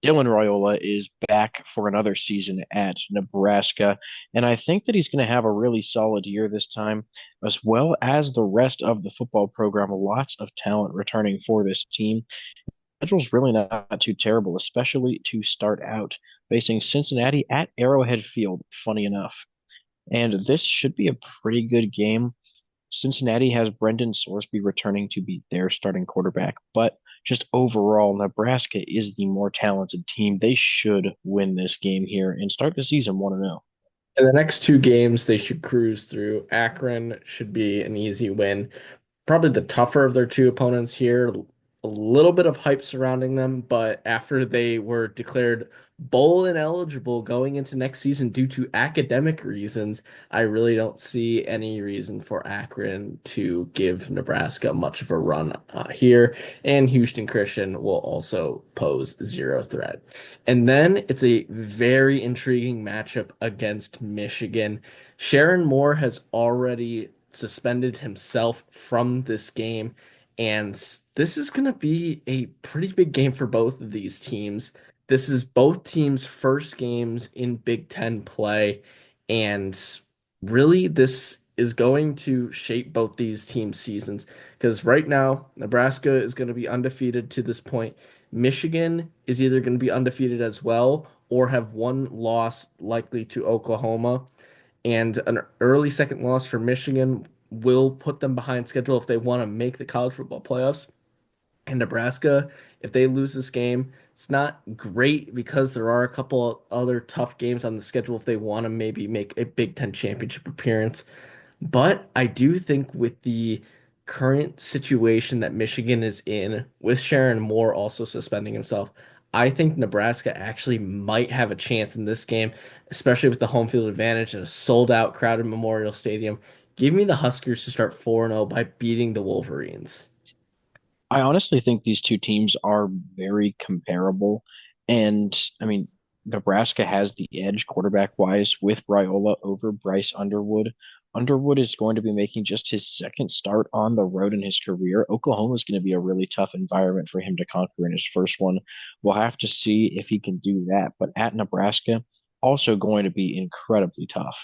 Dylan Raiola is back for another season at Nebraska, and I think that he's going to have a really solid year this time, as well as the rest of the football program. Lots of talent returning for this team. Schedule's really not too terrible, especially to start out facing Cincinnati at Arrowhead Field, funny enough. And this should be a pretty good game. Cincinnati has Brendan Sorsby returning to be their starting quarterback, but just overall, Nebraska is the more talented team. They should win this game here and start the season 1-0. In the next two games, they should cruise through. Akron should be an easy win. Probably the tougher of their two opponents here. A little bit of hype surrounding them, but after they were declared bowl ineligible going into next season due to academic reasons, I really don't see any reason for Akron to give Nebraska much of a run here. And Houston Christian will also pose zero threat. And then it's a very intriguing matchup against Michigan. Sharon Moore has already suspended himself from this game, and this is going to be a pretty big game for both of these teams. This is both teams' first games in Big Ten play, and really, this is going to shape both these teams' seasons because right now, Nebraska is going to be undefeated to this point. Michigan is either going to be undefeated as well or have one loss likely to Oklahoma. And an early second loss for Michigan will put them behind schedule if they want to make the college football playoffs. And Nebraska, if they lose this game, it's not great because there are a couple other tough games on the schedule if they want to maybe make a Big Ten championship appearance. But I do think with the current situation that Michigan is in, with Sharon Moore also suspending himself, I think Nebraska actually might have a chance in this game, especially with the home field advantage and a sold out crowded Memorial Stadium. Give me the Huskers to start 4-0 by beating the Wolverines. I honestly think these two teams are very comparable. And I mean, Nebraska has the edge quarterback wise with Raiola over Bryce Underwood. Underwood is going to be making just his second start on the road in his career. Oklahoma is going to be a really tough environment for him to conquer in his first one. We'll have to see if he can do that. But at Nebraska, also going to be incredibly tough.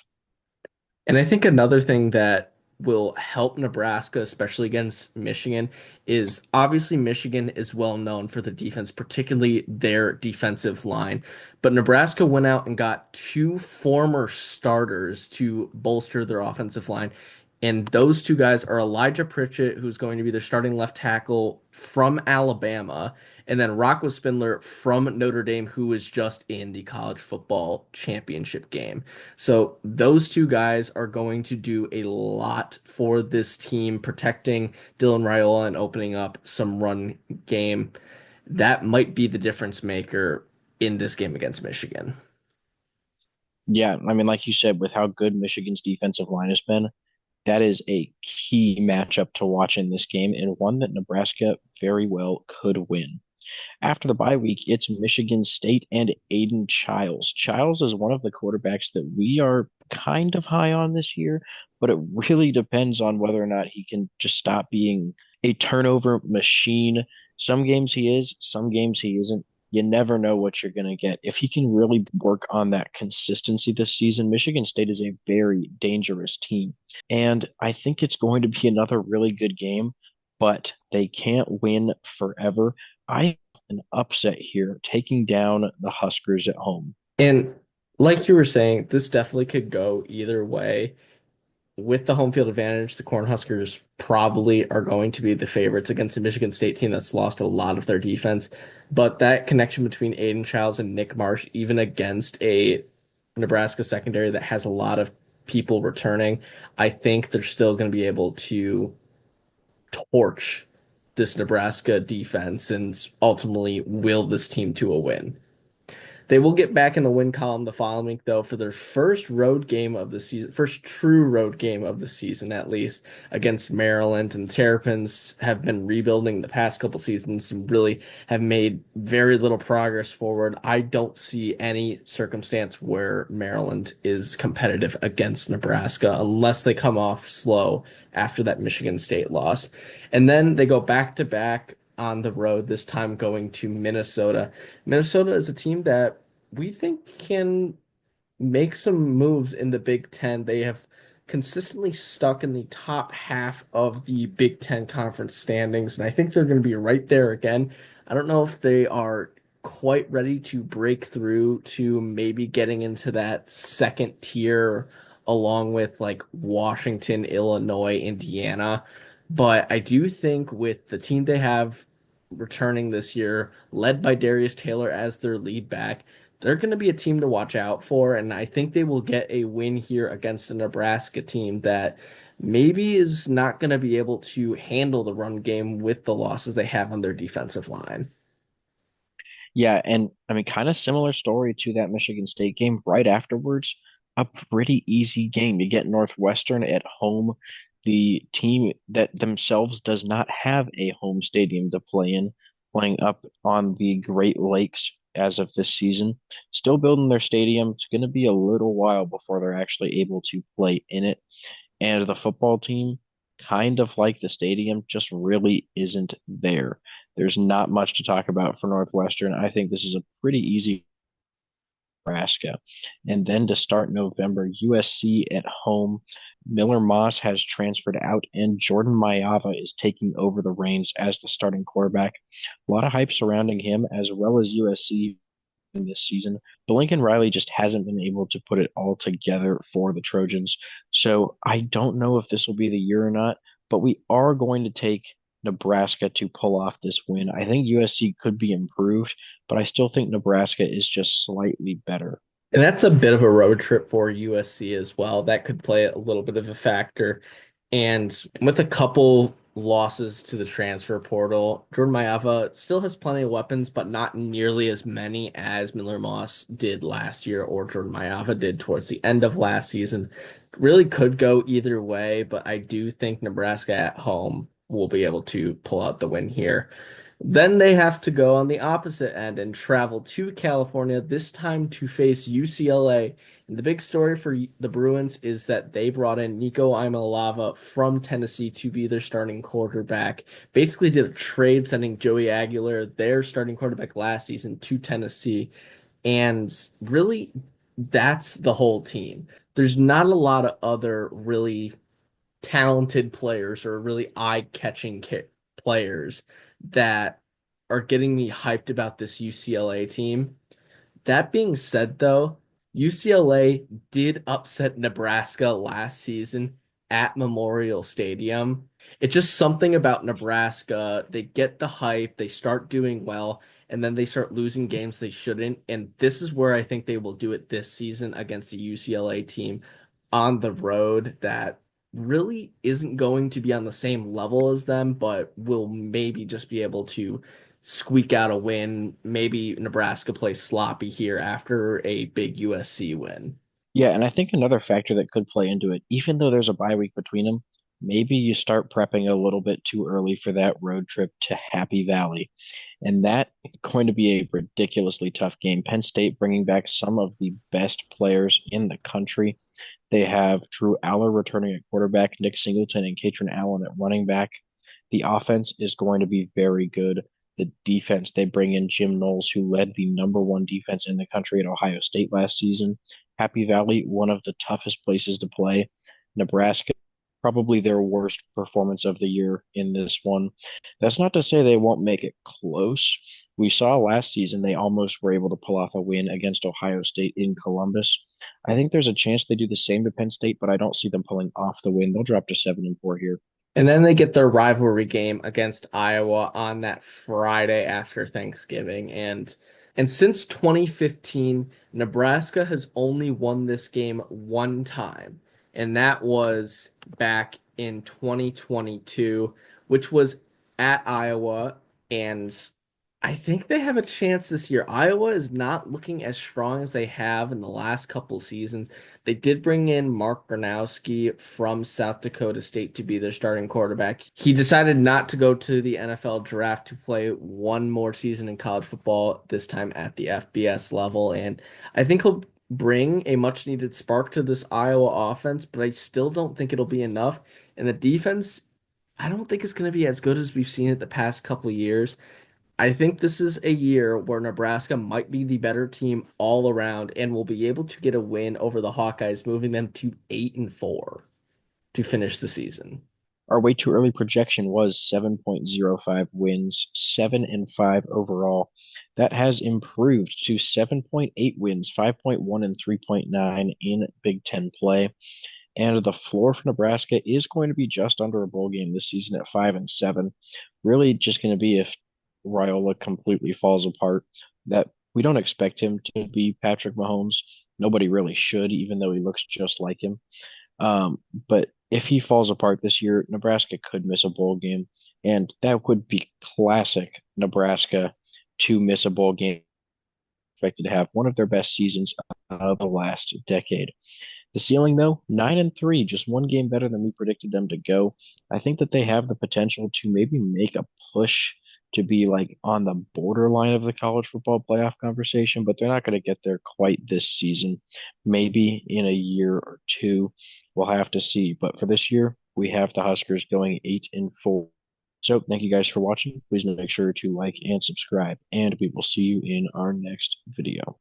And I think another thing that will help Nebraska, especially against Michigan, is obviously Michigan is well known for the defense, particularly their defensive line. But Nebraska went out and got two former starters to bolster their offensive line. And those two guys are Elijah Pritchett, who's going to be their starting left tackle from Alabama, and then Rocco Spindler from Notre Dame, who is just in the college football championship game. So those two guys are going to do a lot for this team, protecting Dylan Raiola and opening up some run game. That might be the difference maker in this game against Michigan. Yeah, I mean, like you said, with how good Michigan's defensive line has been, that is a key matchup to watch in this game and one that Nebraska very well could win. After the bye week, it's Michigan State and Aiden Childs. Childs is one of the quarterbacks that we are kind of high on this year, but it really depends on whether or not he can just stop being a turnover machine. Some games he is, some games he isn't. You never know what you're going to get. If he can really work on that consistency this season, Michigan State is a very dangerous team. And I think it's going to be another really good game, but they can't win forever. I an upset here, taking down the Huskers at home. And like you were saying, this definitely could go either way. With the home field advantage, the Cornhuskers probably are going to be the favorites against the Michigan State team that's lost a lot of their defense. But that connection between Aiden Childs and Nick Marsh, even against a Nebraska secondary that has a lot of people returning, I think they're still going to be able to torch this Nebraska defense and ultimately will this team to a win. They will get back in the win column the following week, though, for their first road game of the season, first true road game of the season, at least, against Maryland. And the Terrapins have been rebuilding the past couple seasons and really have made very little progress forward. I don't see any circumstance where Maryland is competitive against Nebraska unless they come off slow after that Michigan State loss. And then they go back to back on the road, this time going to Minnesota. Minnesota is a team that we think can make some moves in the Big Ten. They have consistently stuck in the top half of the Big Ten conference standings, and I think they're going to be right there again. I don't know if they are quite ready to break through to maybe getting into that second tier along with like Washington, Illinois, Indiana. But I do think with the team they have returning this year, led by Darius Taylor as their lead back, they're going to be a team to watch out for, and I think they will get a win here against a Nebraska team that maybe is not going to be able to handle the run game with the losses they have on their defensive line. Yeah, and I mean, kind of similar story to that Michigan State game. Right afterwards, a pretty easy game. You get Northwestern at home, the team that themselves does not have a home stadium to play in, playing up on the Great Lakes as of this season. Still building their stadium. It's going to be a little while before they're actually able to play in it. And the football team, kind of like the stadium, just really isn't there. There's not much to talk about for Northwestern. I think this is a pretty easy Nebraska. And then to start November, USC at home. Miller Moss has transferred out, and Jordan Mayava is taking over the reins as the starting quarterback. A lot of hype surrounding him, as well as USC in this season. But Lincoln Riley just hasn't been able to put it all together for the Trojans. So I don't know if this will be the year or not, but we are going to take Nebraska to pull off this win. I think USC could be improved, but I still think Nebraska is just slightly better. And that's a bit of a road trip for USC as well. That could play a little bit of a factor. And with a couple losses to the transfer portal, Jordan Maeva still has plenty of weapons, but not nearly as many as Miller Moss did last year or Jordan Maeva did towards the end of last season. Really could go either way, but I do think Nebraska at home will be able to pull out the win here. Then they have to go on the opposite end and travel to California, this time to face UCLA. And the big story for the Bruins is that they brought in Nico Imalava from Tennessee to be their starting quarterback. Basically did a trade sending Joey Aguilar, their starting quarterback last season, to Tennessee. And really, that's the whole team. There's not a lot of other really talented players or really eye-catching players that are getting me hyped about this UCLA team. That being said, though, UCLA did upset Nebraska last season at Memorial Stadium. It's just something about Nebraska. They get the hype, they start doing well, and then they start losing games they shouldn't. And this is where I think they will do it this season against a UCLA team on the road that really isn't going to be on the same level as them, but will maybe just be able to squeak out a win. Maybe Nebraska plays sloppy here after a big USC win. Yeah, and I think another factor that could play into it, even though there's a bye week between them, maybe you start prepping a little bit too early for that road trip to Happy Valley. And that is going to be a ridiculously tough game. Penn State bringing back some of the best players in the country. They have Drew Aller returning at quarterback, Nick Singleton and Katrin Allen at running back. The offense is going to be very good. The defense, they bring in Jim Knowles, who led the number one defense in the country at Ohio State last season. Happy Valley, one of the toughest places to play. Nebraska, probably their worst performance of the year in this one. That's not to say they won't make it close. We saw last season they almost were able to pull off a win against Ohio State in Columbus. I think there's a chance they do the same to Penn State, but I don't see them pulling off the win. They'll drop to 7-4 here. And then they get their rivalry game against Iowa on that Friday after Thanksgiving. And since 2015, Nebraska has only won this game one time, and that was back in 2022, which was at Iowa. And I think they have a chance this year. Iowa is not looking as strong as they have in the last couple seasons. They did bring in Mark Gronowski from South Dakota State to be their starting quarterback. He decided not to go to the NFL draft to play one more season in college football, this time at the FBS level. And I think he'll bring a much needed spark to this Iowa offense, but I still don't think it'll be enough. And the defense I don't think it's going to be as good as we've seen it the past couple of years. I think this is a year where Nebraska might be the better team all around and will be able to get a win over the Hawkeyes, moving them to 8-4 to finish the season. Our way too early projection was 7.05 wins, 7-5 overall. That has improved to 7.8 wins, 5.1 and 3.9 in Big Ten play. And the floor for Nebraska is going to be just under a bowl game this season at 5-7. Really just going to be if Raiola completely falls apart. That we don't expect him to be Patrick Mahomes. Nobody really should, even though he looks just like him. But if he falls apart this year, Nebraska could miss a bowl game, and that would be classic Nebraska to miss a bowl game. Expected to have one of their best seasons of the last decade. The ceiling, though, 9-3, just one game better than we predicted them to go. I think that they have the potential to maybe make a push to be like on the borderline of the college football playoff conversation, but they're not going to get there quite this season. Maybe in a year or two, we'll have to see. But for this year, we have the Huskers going 8-4. So thank you guys for watching. Please make sure to like and subscribe, and we will see you in our next video.